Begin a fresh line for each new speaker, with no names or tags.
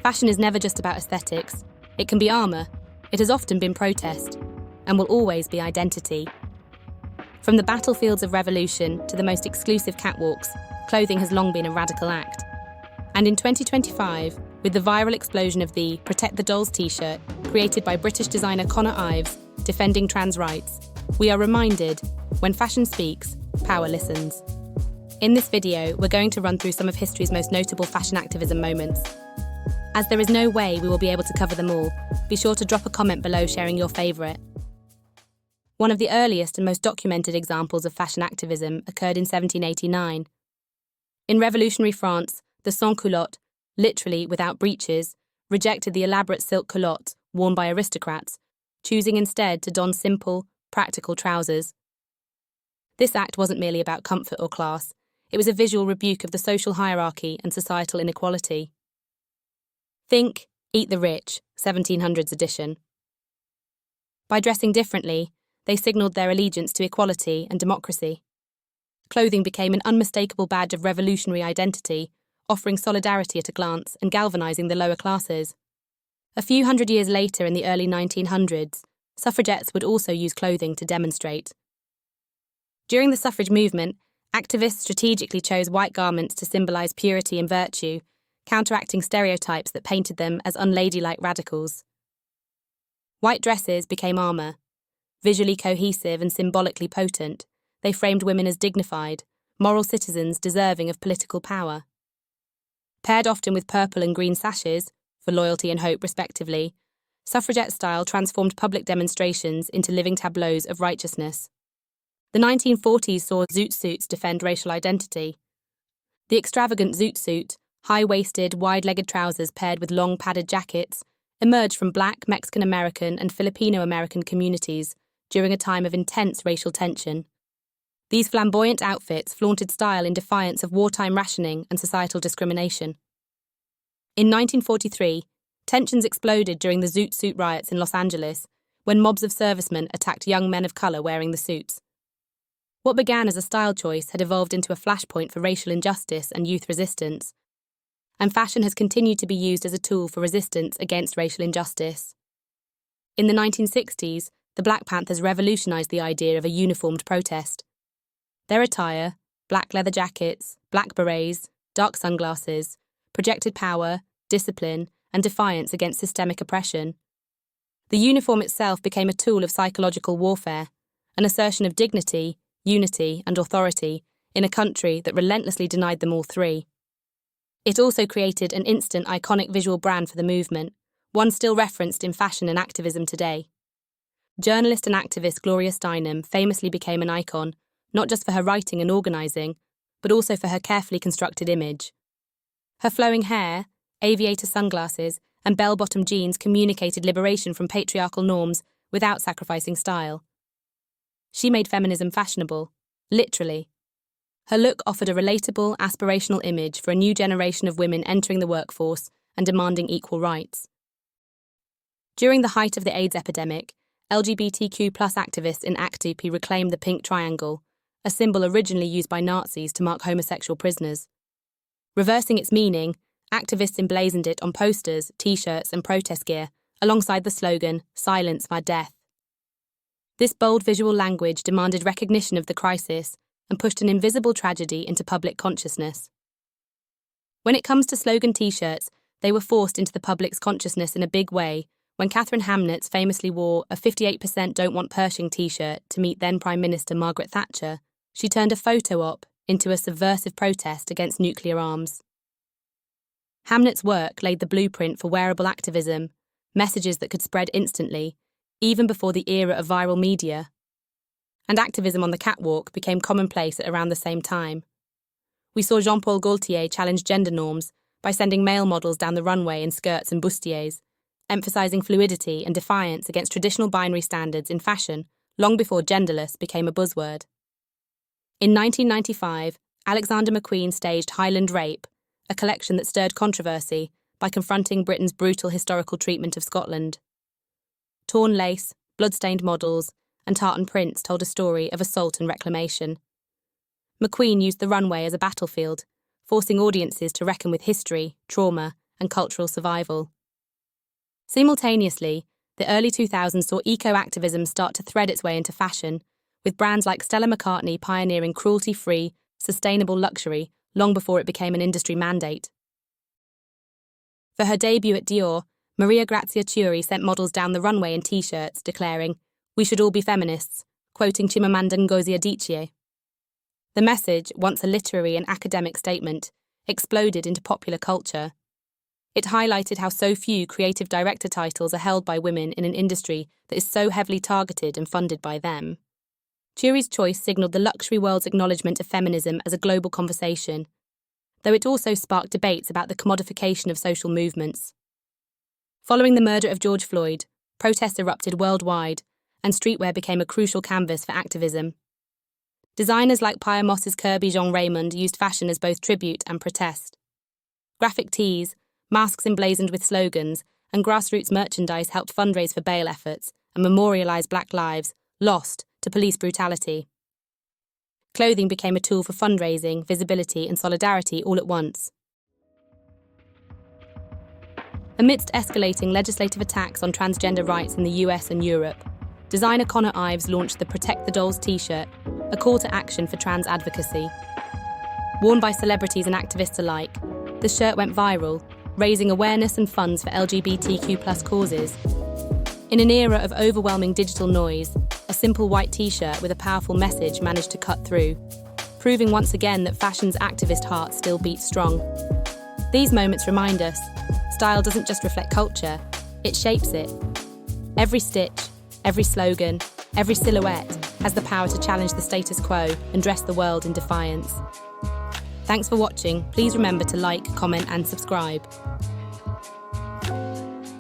Fashion is never just about aesthetics. It can be armour, it has often been protest, and will always be identity. From the battlefields of revolution to the most exclusive catwalks, clothing has long been a radical act. And in 2025, with the viral explosion of the Protect the Dolls t-shirt, created by British designer Connor Ives, defending trans rights, we are reminded, when fashion speaks, power listens. In this video, we're going to run through some of history's most notable fashion activism moments. As there is no way we will be able to cover them all, be sure to drop a comment below sharing your favourite. One of the earliest and most documented examples of fashion activism occurred in 1789. In revolutionary France, the sans-culottes, literally without breeches, rejected the elaborate silk culottes worn by aristocrats, choosing instead to don simple, practical trousers. This act wasn't merely about comfort or class, it was a visual rebuke of the social hierarchy and societal inequality. Think, Eat the Rich, 1700s edition. By dressing differently, they signalled their allegiance to equality and democracy. Clothing became an unmistakable badge of revolutionary identity, offering solidarity at a glance and galvanising the lower classes. A few hundred years later, in the early 1900s, suffragettes would also use clothing to demonstrate. During the suffrage movement, activists strategically chose white garments to symbolise purity and virtue, counteracting stereotypes that painted them as unladylike radicals. White dresses became armour. Visually cohesive and symbolically potent, they framed women as dignified, moral citizens deserving of political power. Paired often with purple and green sashes, for loyalty and hope respectively, suffragette style transformed public demonstrations into living tableaus of righteousness. The 1940s saw zoot suits defend racial identity. The extravagant zoot suit, high-waisted, wide-legged trousers paired with long padded jackets, emerged from Black, Mexican-American and Filipino-American communities during a time of intense racial tension. These flamboyant outfits flaunted style in defiance of wartime rationing and societal discrimination. In 1943, tensions exploded during the zoot suit riots in Los Angeles, when mobs of servicemen attacked young men of colour wearing the suits. What began as a style choice had evolved into a flashpoint for racial injustice and youth resistance, and fashion has continued to be used as a tool for resistance against racial injustice. In the 1960s, the Black Panthers revolutionised the idea of a uniformed protest. Their attire, black leather jackets, black berets, dark sunglasses, projected power, discipline, and defiance against systemic oppression. The uniform itself became a tool of psychological warfare, an assertion of dignity, unity, and authority in a country that relentlessly denied them all three. It also created an instant iconic visual brand for the movement, one still referenced in fashion and activism today. Journalist and activist Gloria Steinem famously became an icon, not just for her writing and organising, but also for her carefully constructed image. Her flowing hair, aviator sunglasses, and bell-bottom jeans communicated liberation from patriarchal norms without sacrificing style. She made feminism fashionable, literally. Her look offered a relatable, aspirational image for a new generation of women entering the workforce and demanding equal rights. During the height of the AIDS epidemic, LGBTQ+ activists in Activism reclaimed the pink triangle, a symbol originally used by Nazis to mark homosexual prisoners. Reversing its meaning, activists emblazoned it on posters, t-shirts, and protest gear, alongside the slogan, "Silence by Death." This bold visual language demanded recognition of the crisis and pushed an invisible tragedy into public consciousness. When it comes to slogan t-shirts, they were forced into the public's consciousness in a big way when Catherine Hamnets famously wore a 58% Don't Want Pershing t-shirt to meet then Prime Minister Margaret Thatcher. She turned a photo op into a subversive protest against nuclear arms. Hamnet's work laid the blueprint for wearable activism, messages that could spread instantly, even before the era of viral media. And activism on the catwalk became commonplace at around the same time. We saw Jean-Paul Gaultier challenge gender norms by sending male models down the runway in skirts and bustiers, emphasising fluidity and defiance against traditional binary standards in fashion long before genderless became a buzzword. In 1995, Alexander McQueen staged Highland Rape, a collection that stirred controversy by confronting Britain's brutal historical treatment of Scotland. Torn lace, blood-stained models, and tartan prints told a story of assault and reclamation. McQueen used the runway as a battlefield, forcing audiences to reckon with history, trauma, and cultural survival. Simultaneously, the early 2000s saw eco-activism start to thread its way into fashion, with brands like Stella McCartney pioneering cruelty-free, sustainable luxury long before it became an industry mandate. For her debut at Dior, Maria Grazia Chiuri sent models down the runway in T-shirts, declaring, "We should all be feminists," quoting Chimamanda Ngozi Adichie. The message, once a literary and academic statement, exploded into popular culture. It highlighted how so few creative director titles are held by women in an industry that is so heavily targeted and funded by them. Chiuri's choice signalled the luxury world's acknowledgement of feminism as a global conversation, though it also sparked debates about the commodification of social movements. Following the murder of George Floyd, protests erupted worldwide, and streetwear became a crucial canvas for activism. Designers like Pyer Moss's Kirby Jean Raymond used fashion as both tribute and protest. Graphic tees, masks emblazoned with slogans, and grassroots merchandise helped fundraise for bail efforts and memorialise Black lives lost to police brutality. Clothing became a tool for fundraising, visibility, and solidarity all at once. Amidst escalating legislative attacks on transgender rights in the US and Europe, designer Connor Ives launched the Protect the Dolls t-shirt, a call to action for trans advocacy. Worn by celebrities and activists alike, the shirt went viral, raising awareness and funds for LGBTQ+ causes. In an era of overwhelming digital noise, a simple white t-shirt with a powerful message managed to cut through, proving once again that fashion's activist heart still beats strong. These moments remind us, style doesn't just reflect culture, it shapes it. Every stitch, every slogan, every silhouette has the power to challenge the status quo and dress the world in defiance. Thanks for watching. Please remember to like, comment, and subscribe.